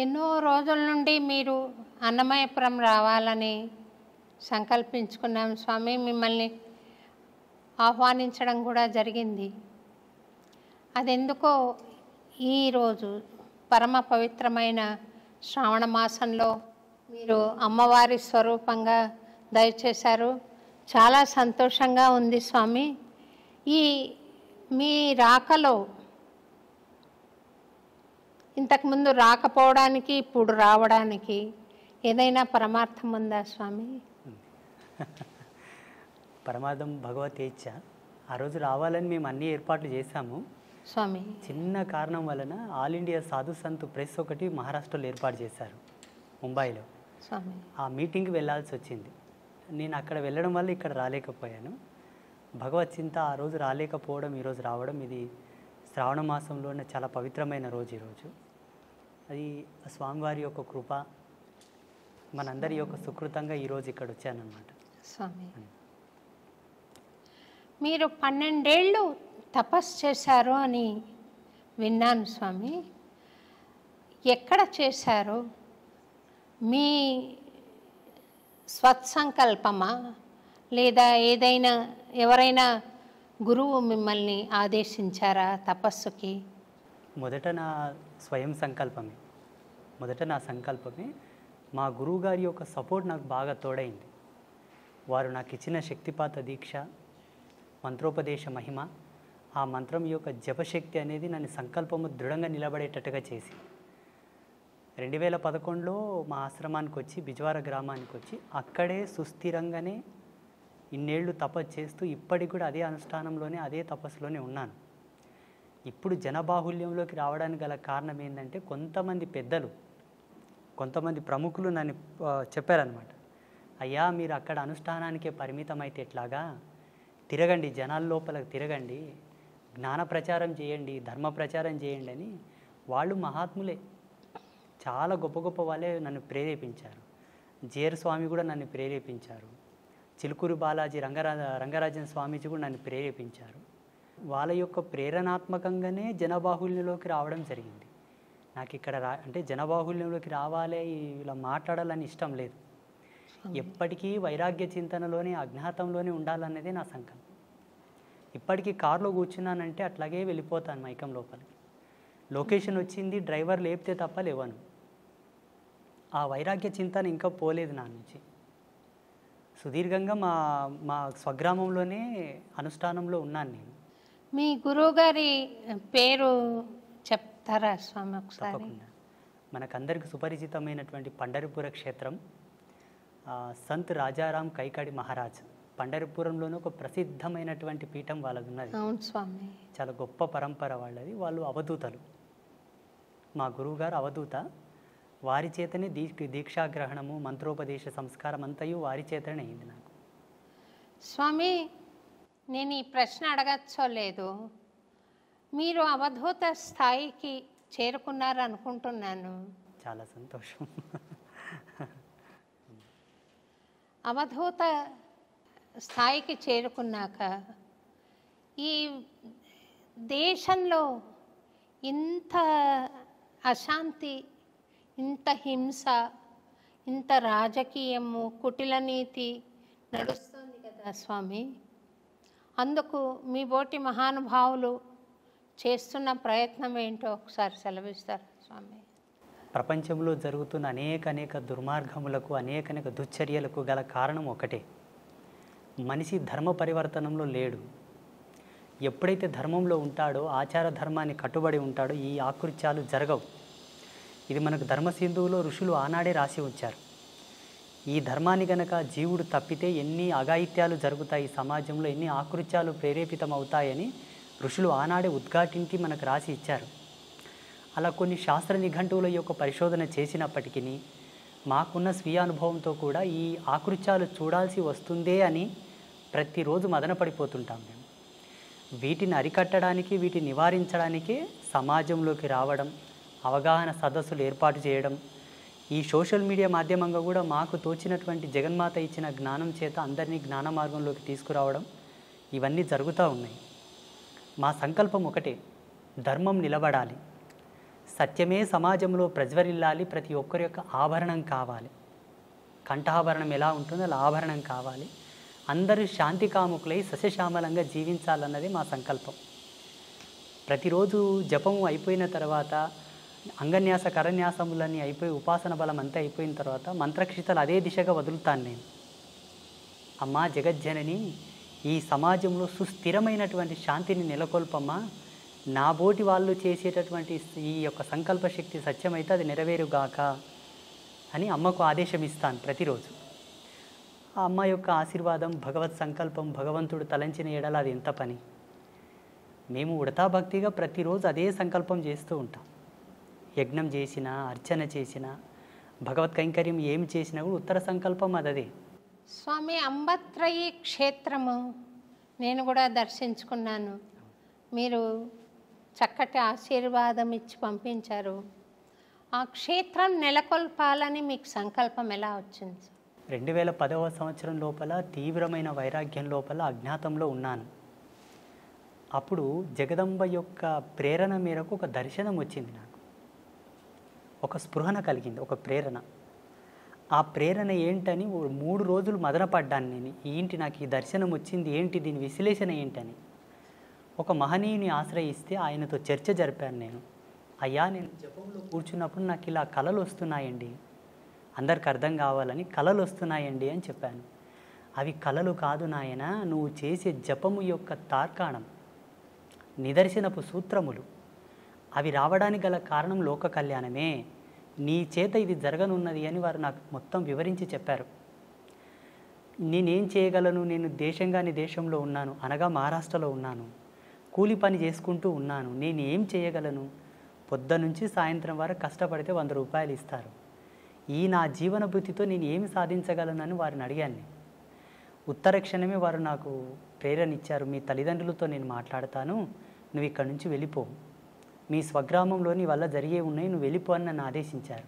ఎన్నో రోజుల నుండి మీరు అన్నమయపురం రావాలని సంకల్పించుకున్నాం స్వామి. మిమ్మల్ని ఆహ్వానించడం కూడా జరిగింది. అదెందుకో ఈరోజు పరమ పవిత్రమైన శ్రావణ మాసంలో మీరు అమ్మవారి స్వరూపంగా దయచేశారు. చాలా సంతోషంగా ఉంది స్వామి. ఈ మీ రాకలో ఇంతకుముందు రాకపోవడానికి ఇప్పుడు రావడానికి ఏదైనా పరమార్థం ఉందా స్వామి? పరమార్థం భగవతేచ్ఛ. ఆ రోజు రావాలని మేము అన్ని ఏర్పాట్లు చేశాము స్వామి. చిన్న కారణం వలన ఆల్ ఇండియా సాధు సంత్ ప్రెస్ ఒకటి మహారాష్ట్రలో ఏర్పాటు చేశారు, ముంబైలో. స్వామి, ఆ మీటింగ్కి వెళ్ళాల్సి వచ్చింది. నేను అక్కడ వెళ్ళడం వల్ల ఇక్కడ రాలేకపోయాను. భగవత్ చింత ఆ రోజు రాలేకపోవడం, ఈరోజు రావడం, ఇది శ్రావణ మాసంలోనే చాలా పవిత్రమైన రోజు ఈరోజు. అది స్వామివారి యొక్క కృప, మనందరి యొక్క సుకృతంగా ఈరోజు ఇక్కడ వచ్చానన్నమాట. స్వామి, మీరు 12 ఏళ్ళు తపస్సు చేశారు అని విన్నాను స్వామి. ఎక్కడ చేశారు? మీ స్వత్సంకల్పమా లేదా ఏదైనా ఎవరైనా గురువు మిమ్మల్ని ఆదేశించారా తపస్సుకి? మొదట నా స్వయం సంకల్పమే, నా సంకల్పమే. మా గురువుగారి యొక్క సపోర్ట్ నాకు బాగా తోడైంది. వారు నాకు ఇచ్చిన శక్తిపాత దీక్ష, మంత్రోపదేశ మహిమ, ఆ మంత్రం యొక్క జపశక్తి అనేది నన్ను సంకల్పము దృఢంగా నిలబడేటట్టుగా చేసి 2011లో మా ఆశ్రమానికి వచ్చి, బిజ్వార గ్రామానికి వచ్చి, అక్కడే సుస్థిరంగానే ఇన్నేళ్ళు తపస్సు చేస్తూ ఇప్పటికి కూడా అదే అనుష్ఠానంలోనే, అదే తపస్సులోనే ఉన్నాను. ఇప్పుడు జనబాహుల్యంలోకి రావడానికి గల కారణం ఏంటంటే, కొంతమంది పెద్దలు, కొంతమంది ప్రముఖులు నన్ను చెప్పారనమాట. అయ్యా, మీరు అక్కడ అనుష్ఠానానికే పరిమితం అయితే ఎట్లాగా, తిరగండి, జనాల లోపలికి తిరగండి, జ్ఞాన ప్రచారం చేయండి, ధర్మ ప్రచారం చేయండి అని వాళ్ళు మహాత్ములే, చాలా గొప్ప గొప్ప వాళ్ళే నన్ను ప్రేరేపించారు. జేర్ స్వామి కూడా నన్ను ప్రేరేపించారు. చిలుకూరు బాలాజీ రంగరాజన్ స్వామీజీ కూడా నన్ను ప్రేరేపించారు. వాళ్ళ యొక్క ప్రేరణాత్మకంగానే జనబాహుల్యంలోకి రావడం జరిగింది. నాకు ఇక్కడ అంటే జనబాహుల్యంలోకి రావాలి, ఇలా మాట్లాడాలని ఇష్టం లేదు. ఎప్పటికీ వైరాగ్య చింతనలోనే, అజ్ఞాతంలోనే ఉండాలన్నదే నా సంకల్పం. ఇప్పటికీ కారులో కూర్చున్నానంటే అట్లాగే వెళ్ళిపోతాను మైకం లోపలికి. లొకేషన్ వచ్చింది, డ్రైవర్ లేపితే తప్ప లేవను. ఆ వైరాగ్య చింతన ఇంకా పోలేదు నా నుంచి. సుదీర్ఘంగా మా స్వగ్రామంలోనే అనుష్ఠానంలో ఉన్నాను నేను. మీ గురువుగారి పేరు చెప్తారా స్వామి ఒకసారి? తప్పకుండా. మనకందరికి సుపరిచితమైనటువంటి పండరిపుర క్షేత్రం, సంత్ రాజారాం కైకాడి మహారాజ్, పండరిపురంలోనే ఒక ప్రసిద్ధమైనటువంటి పీఠం వాళ్ళది ఉన్నది. అవును స్వామి. చాలా గొప్ప పరంపర వాళ్ళది. వాళ్ళు అవధూతలు. మా గురువుగారు అవధూత. వారి చేతనే దీక్షాగ్రహణము, మంత్రోపదేశ సంస్కారం అంతయు వారి చేతనే అయింది నాకు. స్వామి, నేను ఈ ప్రశ్న అడగచ్చో లేదు, మీరు అవధూత స్థాయికి చేరుకున్నారనుకుంటున్నాను. చాలా సంతోషం. అవధూత స్థాయికి చేరుకున్నాక ఈ దేశంలో ఇంత అశాంతి, ఇంత హింస, ఇంత రాజకీయము, కుటిల నీతి నడుస్తుంది కదా స్వామి. అందుకు మీ బోటి మహానుభావులు చేస్తున్న ప్రయత్నం ఏంటో ఒకసారి సెలవిస్తారు స్వామి. ప్రపంచంలో జరుగుతున్న అనేక దుర్మార్గములకు, అనేక దుశ్చర్యలకు గల కారణం ఒకటే, మనిషి ధర్మ పరివర్తనంలో లేడు. ఎప్పుడైతే ధర్మంలో ఉంటాడో, ఆచార ధర్మాన్ని కట్టుబడి ఉంటాడో, ఈ ఆకృత్యాలు జరగవు. ఇది మనకు ధర్మసింధువులో ఋషులు ఆనాడే రాసి ఉంచారు. ఈ ధర్మాన్ని గనక జీవుడు తప్పితే ఎన్ని అఘాయిత్యాలు జరుగుతాయి సమాజంలో, ఎన్ని ఆకృత్యాలు ప్రేరేపితం అవుతాయని ఋషులు ఆనాడే ఉద్ఘాటించి మనకు రాసి ఇచ్చారు. అలా కొన్ని శాస్త్ర నిఘంటువుల యొక్క పరిశోధన చేసినప్పటికీ మాకున్న స్వీయ అనుభవంతో కూడా ఈ ఆకృత్యాలు చూడాల్సి వస్తుందే అని ప్రతిరోజు మదనపడిపోతుంటాం మేము. వీటిని అరికట్టడానికి, వీటిని నివారించడానికే సమాజంలోకి రావడం, అవగాహన సదస్సులు ఏర్పాటు చేయడం, ఈ సోషల్ మీడియా మాధ్యమంగా కూడా మాకు తోచినటువంటి జగన్మాత ఇచ్చిన జ్ఞానం చేత అందరినీ జ్ఞాన మార్గంలోకి తీసుకురావడం, ఇవన్నీ జరుగుతూ ఉన్నాయి. మా సంకల్పం ఒకటే, ధర్మం నిలబడాలి, సత్యమే సమాజంలో ప్రజ్వరిల్లాలి, ప్రతి ఒక్కరి యొక్క ఆభరణం కావాలి. కంఠాభరణం ఎలా ఉంటుందో అలా ఆభరణం కావాలి. అందరూ శాంతి కాముకులై సస్యశ్యామలంగా జీవించాలన్నది మా సంకల్పం. ప్రతిరోజు జపము అయిపోయిన తర్వాత, అంగన్యాస కరన్యాసములన్నీ అయిపోయి, ఉపాసన బలం అంతా అయిపోయిన తర్వాత మంత్రక్షితలు అదే దిశగా వదులుతాను నేను. అమ్మా జగజ్జనని, ఈ సమాజంలో సుస్థిరమైనటువంటి శాంతిని నెలకొల్పమ్మా. నా బోటి వాళ్ళు చేసేటటువంటి ఈ యొక్క సంకల్ప శక్తి సత్యమైతే అది నెరవేరుగాక అని అమ్మకు ఆదేశం ఇస్తాను ప్రతిరోజు. ఆ అమ్మ యొక్క ఆశీర్వాదం, భగవత్ సంకల్పం, భగవంతుడు తలంచిన ఎడల అది ఎంత పని. మేము ఉడతా భక్తిగా ప్రతిరోజు అదే సంకల్పం చేస్తూ ఉంటాం. యజ్ఞం చేసినా, అర్చన చేసినా, భగవత్ కైంకర్యం ఏమి చేసినా కూడా ఉత్తర సంకల్పం అదే. స్వామి, అంబత్రయి క్షేత్రము నేను కూడా దర్శించుకున్నాను. మీరు చక్కటి ఆశీర్వాదం ఇచ్చి పంపించారు. ఆ క్షేత్రం నెలకొల్పాలని మీకు సంకల్పం ఎలా వచ్చింది? 2010వ సంవత్సరం లోపల తీవ్రమైన వైరాగ్యం లోపల అజ్ఞాతంలో ఉన్నాను. అప్పుడు జగదంబ యొక్క ప్రేరణ మేరకు ఒక దర్శనం వచ్చింది నాకు. ఒక స్పృహణ కలిగింది, ఒక ప్రేరణ. ఆ ప్రేరణ ఏంటని 3 రోజులు మదనపడ్డాను నేను. ఏంటి నాకు ఈ దర్శనం వచ్చింది, ఏంటి దీని విశ్లేషణ ఏంటని. ఒక మహనీయుని ఆశ్రయిస్తే ఆయనతో చర్చ జరిపాను నేను. అయ్యా, నేను జపంలో కూర్చున్నప్పుడు నాకు ఇలా కళలు వస్తున్నాయండి, అందరికి అర్థం కావాలని కళలు వస్తున్నాయండి అని చెప్పాను. అవి కళలు కాదు నాయన, నువ్వు చేసే జపము యొక్క తార్కాణం, నిదర్శనపు సూత్రములు. అవి రావడానికి గల కారణం లోక కళ్యాణమే. నీ చేత ఇది జరగనున్నది అని వారు నాకు మొత్తం వివరించి చెప్పారు. నేనేం చేయగలను? నేను దేశంగాని దేశంలో ఉన్నాను, అనగా మహారాష్ట్రలో ఉన్నాను. కూలి పని చేసుకుంటూ ఉన్నాను. నేను ఏం చేయగలను? పొద్దునుంచి సాయంత్రం వరకు కష్టపడితే 100 రూపాయలు ఇస్తారు. ఈ నా జీవన భృతితో నేను ఏమి సాధించగలనని వారిని అడిగాను. ఉత్తర క్షణమే వారు నాకు ప్రేరణ ఇచ్చారు. మీ తల్లిదండ్రులతో నేను మాట్లాడతాను, నువ్వు ఇక్కడి నుంచి వెళ్ళిపో, మీ స్వగ్రామంలో నీ వల్ల జరిగే ఉన్నాయి, నువ్వు వెళ్ళిపో అని నన్ను ఆదేశించారు.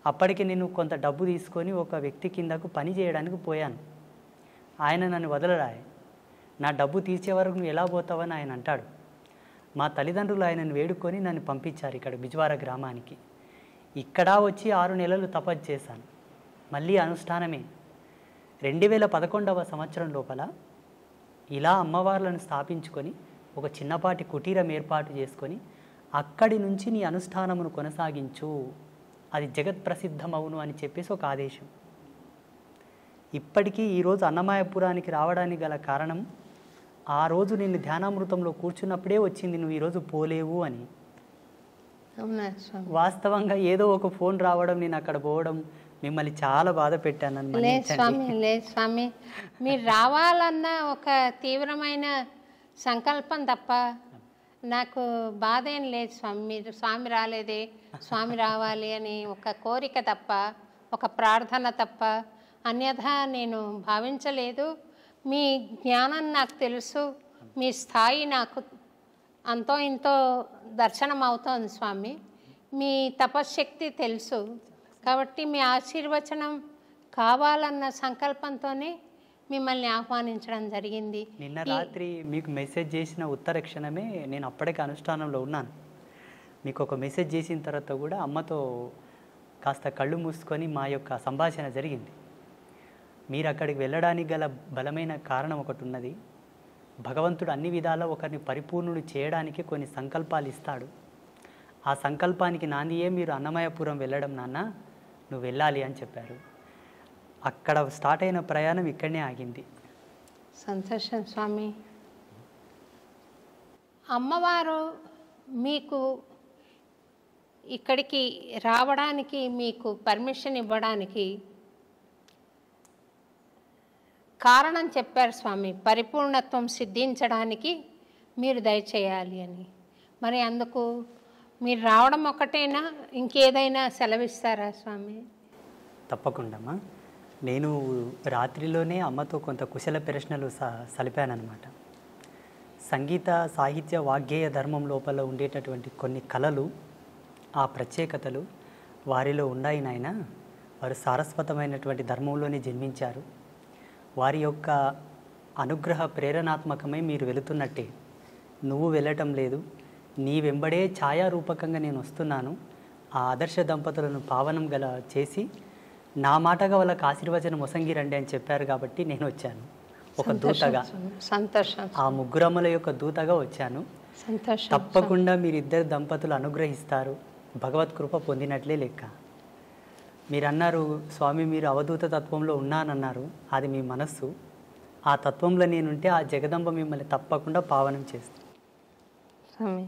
అప్పటికి నేను కొంత డబ్బు తీసుకొని ఒక వ్యక్తి కిందకు పని చేయడానికి పోయాను. ఆయన నన్ను వదలరాయి. నా డబ్బు తీర్చే వరకు నువ్వు ఎలా పోతావని ఆయన అంటాడు. మా తల్లిదండ్రులు ఆయనను వేడుకొని నన్ను పంపించారు ఇక్కడ బిజ్వార గ్రామానికి. ఇక్కడ వచ్చి 6 నెలలు తపస్సు చేశాను. మళ్ళీ అనుష్ఠానమే. 2011వ సంవత్సరం లోపల ఇలా అమ్మవార్లను స్థాపించుకొని ఒక చిన్నపాటి కుటీరం ఏర్పాటు చేసుకొని అక్కడి నుంచి నీ అనుష్ఠానమును కొనసాగించు, అది జగత్ ప్రసిద్ధమవును అని చెప్పేసి ఒక ఆదేశం. ఇప్పటికీ ఈరోజు అన్నమాయపురానికి రావడానికి గల కారణం, ఆ రోజు నిన్ను ధ్యానామృతంలో కూర్చున్నప్పుడే వచ్చింది, నువ్వు ఈరోజు పోలేవు అని. వాస్తవంగా ఏదో ఒక ఫోన్ రావడం, నేను అక్కడ పోవడం, మిమ్మల్ని చాలా బాధ పెట్టాను. లేదు స్వామి, లేదు స్వామి, మీరు రావాలన్న ఒక తీవ్రమైన సంకల్పం తప్ప నాకు బాధ ఏం లేదు స్వామి. మీరు స్వామి రాలేదే, స్వామి రావాలి అని ఒక కోరిక తప్ప, ఒక ప్రార్థన తప్ప అన్యథా నేను భావించలేదు. మీ జ్ఞానం నాకు తెలుసు, మీ స్థాయి నాకు అంతో ఇంతో దర్శనం అవుతోంది స్వామి. మీ తపశ్శక్తి తెలుసు కాబట్టి మీ ఆశీర్వచనం కావాలన్న సంకల్పంతోనే మిమ్మల్ని ఆహ్వానించడం జరిగింది. నిన్న రాత్రి మీకు మెసేజ్ చేసిన ఉత్తర క్షణమే నేను అప్పటికే అనుష్ఠానంలో ఉన్నాను. మీకు ఒక మెసేజ్ చేసిన తర్వాత కూడా అమ్మతో కాస్త కళ్ళు మూసుకొని మా యొక్క సంభాషణ జరిగింది. మీరు అక్కడికి వెళ్ళడానికి గల బలమైన కారణం ఒకటి ఉన్నది. భగవంతుడు అన్ని విధాలా ఒకరిని పరిపూర్ణుడు చేయడానికి కొన్ని సంకల్పాలు ఇస్తాడు. ఆ సంకల్పానికి నాందియే మీరు అన్నమయపురం వెళ్ళడం నాన్న, నువ్వు వెళ్ళాలి అని చెప్పారు. అక్కడ స్టార్ట్ అయిన ప్రయాణం ఇక్కడనే ఆగింది. సంతోషం స్వామి. అమ్మవారు మీకు ఇక్కడికి రావడానికి మీకు పర్మిషన్ ఇవ్వడానికి కారణం చెప్పారు స్వామి. పరిపూర్ణత్వం సిద్ధించడానికి మీరు దయచేయాలి అని. మరి అందుకు మీరు రావడం ఒకటేనా, ఇంకేదైనా సెలవిస్తారా స్వామి? తప్పకుండా. నేను రాత్రిలోనే అమ్మతో కొంత కుశల ప్రశ్నలు సలిపానమాట. సంగీత సాహిత్య వాగ్గేయ ధర్మం లోపల ఉండేటటువంటి కొన్ని కళలు, ఆ ప్రత్యేకతలు వారిలో ఉన్నాయి నాయన. వారు సారస్వతమైనటువంటి ధర్మంలోనే జన్మించారు. వారి యొక్క అనుగ్రహ ప్రేరణాత్మకమై మీరు వెళుతున్నట్టే. నువ్వు వెళ్ళటం లేదు, నీ వెంబడే ఛాయారూపకంగా నేను వస్తున్నాను, ఆ ఆదర్శ దంపతులను పావనం గల చేసి నా మాటగా వాళ్ళకి ఆశీర్వచనం మొసంగిరండి అని చెప్పారు కాబట్టి నేను వచ్చాను ఒక దూతగా. సంతోషం. ఆ ముగ్గురమ్మల యొక్క దూతగా వచ్చాను. సంతోషం. తప్పకుండా మీరిద్దరు దంపతులు అనుగ్రహిస్తారు, భగవత్ కృప పొందినట్లే లెక్క. మీరు అన్నారు స్వామి మీరు అవధూత తత్వంలో ఉన్నానన్నారు, అది మీ మనస్సు. ఆ తత్వంలో నేనుంటే ఆ జగదంబ మిమ్మల్ని తప్పకుండా పావనం చేస్తుంది. స్వామి